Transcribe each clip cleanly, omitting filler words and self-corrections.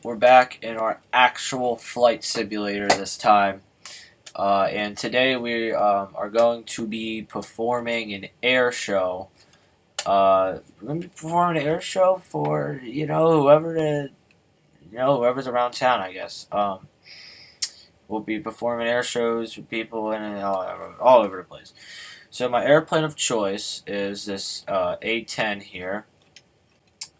we're back in our actual flight simulator this time. And today we are going to be performing an air show. We're going to be performing an air show for, whoever's around town, I guess. We'll be performing air shows for people in all over the place. So my airplane of choice is this A10 here.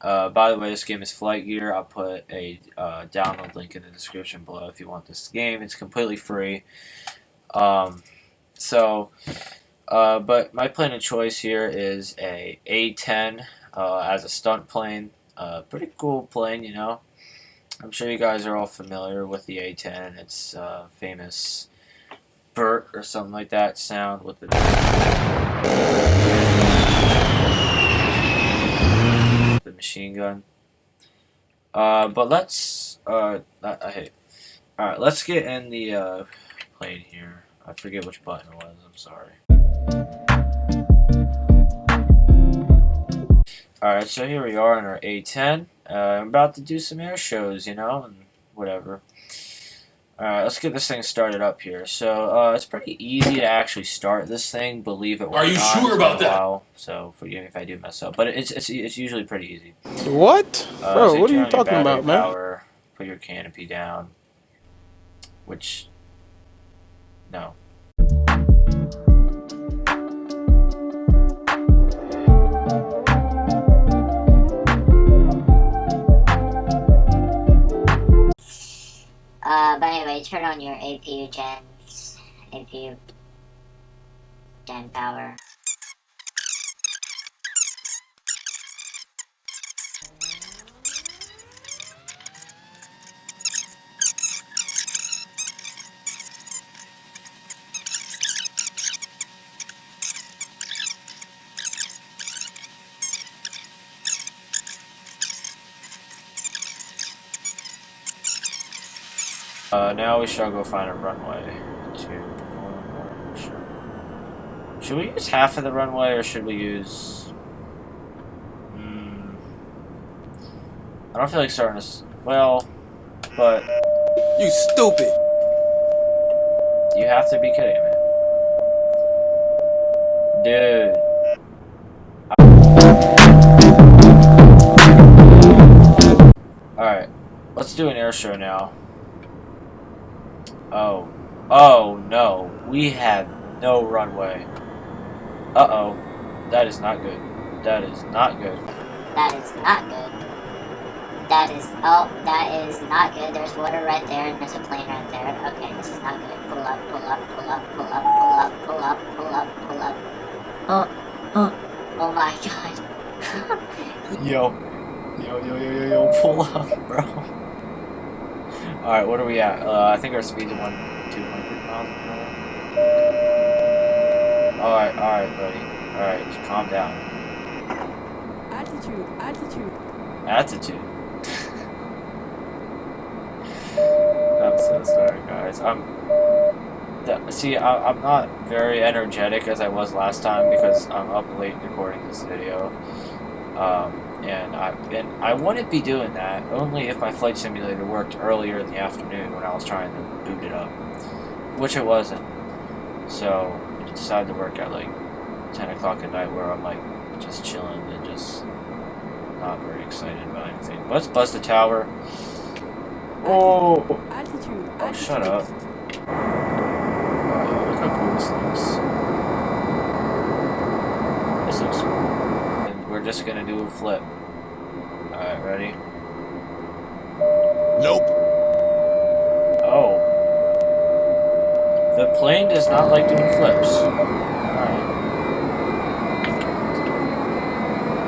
By the way, this game is Flight Gear. I'll put a download link in the description below if you want this game. It's completely free. But my plane of choice here is a A10 as a stunt plane. Pretty cool plane, you know. I'm sure you guys are all familiar with the A10. It's famous Bert or something like that sound with the machine gun. But let's Alright, let's get in the plane here. I forget which button it was, I'm sorry. Alright, so here we are in our A10. I'm about to do some air shows, you know, and whatever. Alright, let's get this thing started up here. So, it's pretty easy to actually start this thing, believe it or not. Are you sure about that? So, forgive me if I do mess up. But it's usually pretty easy. What? Bro, So what are turn you on your talking battery about, man? power, put your canopy down. Which... no. But anyway, turn on your APU gen power. Now we shall go find a runway to perform our show. Should we use half of the runway or should we use... I don't feel like starting this... well, but... You stupid! You have to be kidding me. Dude. Alright, let's do an air show now. Oh no, we have no runway. Uh-oh, that is not good. That is not good. That is not good. That is not good. There's water right there, and there's a plane right there. Okay, this is not good. Pull up, pull up, pull up, pull up, pull up, pull up, pull up, pull up. Oh my god. Yo, pull up, bro. Alright, what are we at? I think our speed's 200 miles an hour. Alright, buddy. Alright, just calm down. Attitude. Attitude. I'm so sorry, guys. I'm not very energetic as I was last time because I'm up late recording this video. And I wouldn't be doing that only if my flight simulator worked earlier in the afternoon when I was trying to boot it up, which it wasn't. So I decided to work at like 10 o'clock at night where I'm like just chilling and just not very excited about anything. Let's buzz the tower. Oh, shut up. Wow, look how cool this looks. This looks cool. And we're just gonna do a flip. Alright, ready? Nope. Oh. The plane does not like doing flips. Alright.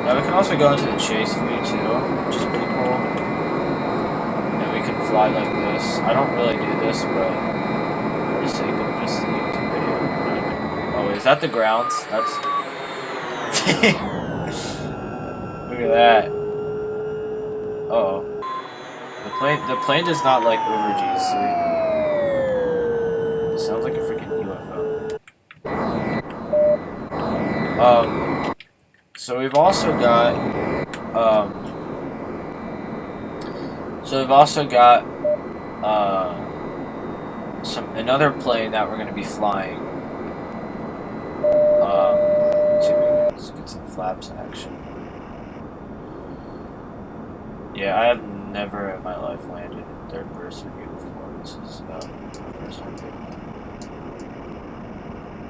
Now we can also go into the chase view too, which is pretty cool. And we can fly like this. I don't really do this, but for the sake of just the YouTube video. Oh, is that the grounds? That's... Look at that. Uh-oh. The plane does not like over G's. It sounds like a freaking UFO. So we've also got, so So we've also got another plane that we're going to be flying. Let's see if we can get some flaps action. Yeah, I have never in my life landed in third person before. This is my first time doing that.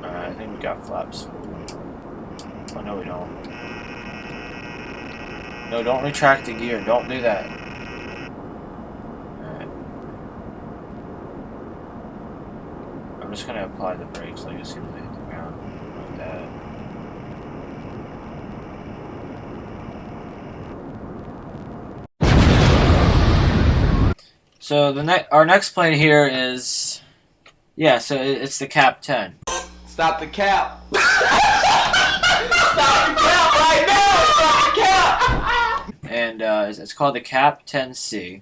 Alright, I think we got flaps. Oh, no, we don't. No, don't retract the gear. Don't do that. Alright. I'm just gonna apply the brakes like as soon as they hit the ground. Like that. So our next plane here is, yeah. So it's the Cap 10. Stop the cap. Stop the cap right now. Stop the cap. And it's called the Cap 10C.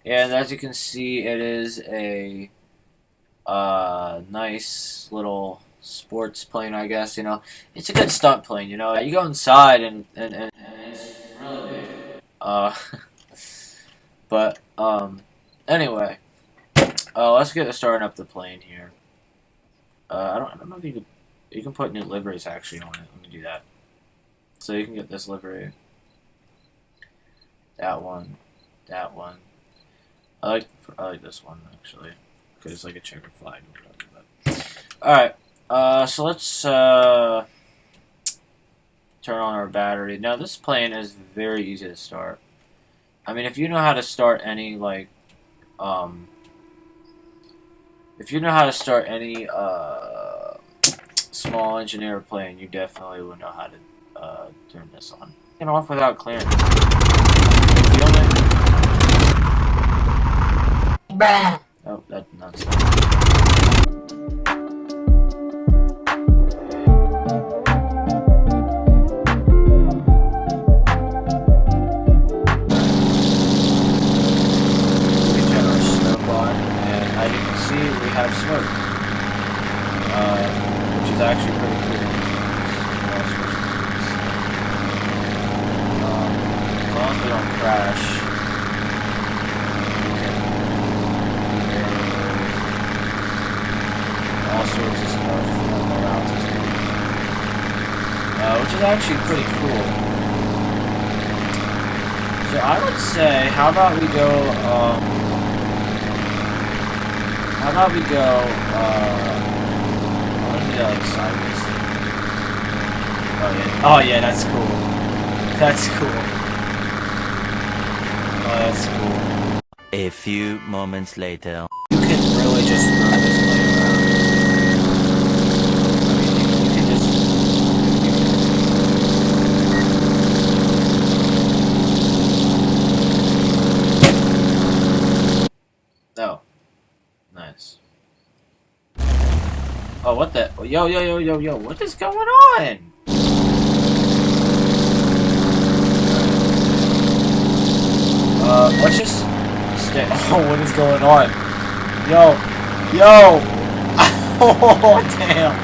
And as you can see, it is a nice little sports plane, I guess. You know, it's a good stunt plane. You know, you go inside and it's really big. But anyway, let's get starting up the plane here. I don't know if you can put new liveries actually on it. Let me do that. So you can get this livery. That one. I like this one actually because it's like a checkered flag. All right. So let's turn on our battery. Now this plane is very easy to start. I mean, if you know how to start any small engineer plane, you definitely would know how to turn this on. Get off without clearing. You feel it? Bruh. Oh, that's nuts. We have smoke, which is actually pretty cool. As long as we don't crash, we can do all sorts of stuff at low altitude, which is actually pretty cool. So I would say, how about we go, I want to do that like sideways thing. Oh yeah, that's cool. That's cool. Oh, that's cool. A few moments later. You can really just throw this plane around. I mean, you can just... No. Nice. Oh, what the? Yo, what is going on? Let's just stay. Oh, what is going on? Yo! Oh, damn.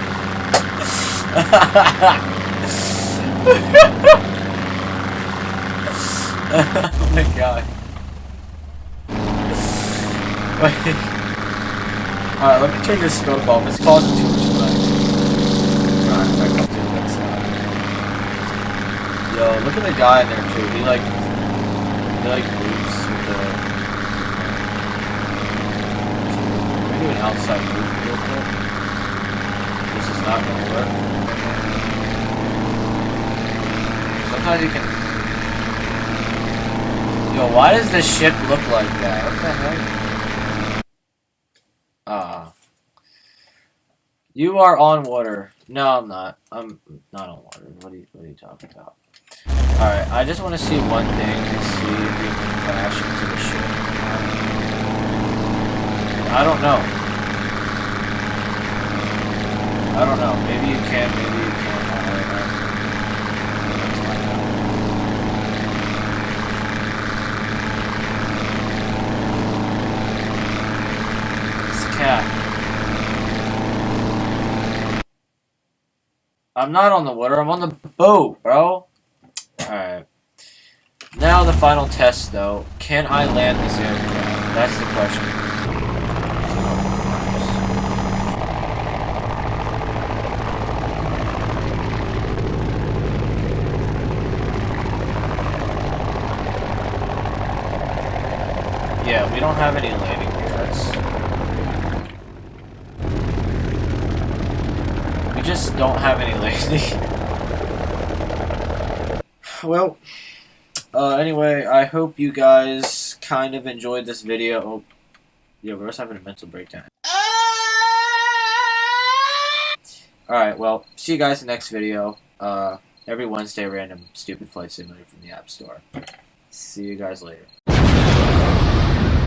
Oh my god. Wait. Alright, let me turn this smoke off. It's causing too much light. Alright, back up to the next side. Yo, look at the guy in there too. He like moves with the... Let me do an outside move real quick. This is not gonna work. Sometimes you can... Yo, why does this ship look like that? What the heck? You are on water. No, I'm not. I'm not on water. What are you talking about? Alright, I just want to see one thing and see if you can crash into the ship. I don't know. Maybe you can, maybe you can't. Let's find out. It's a cat. I'm not on the water, I'm on the boat, bro. Alright. Now the final test, though. Can I land this aircraft? That's the question. Yeah, we don't have any landing gears. We just don't have any landing. Well, anyway, I hope you guys kind of enjoyed this video. Oh, yeah, we're just having a mental breakdown. Alright, well, see you guys in the next video. Every Wednesday, random stupid flight simulator from the App Store. See you guys later.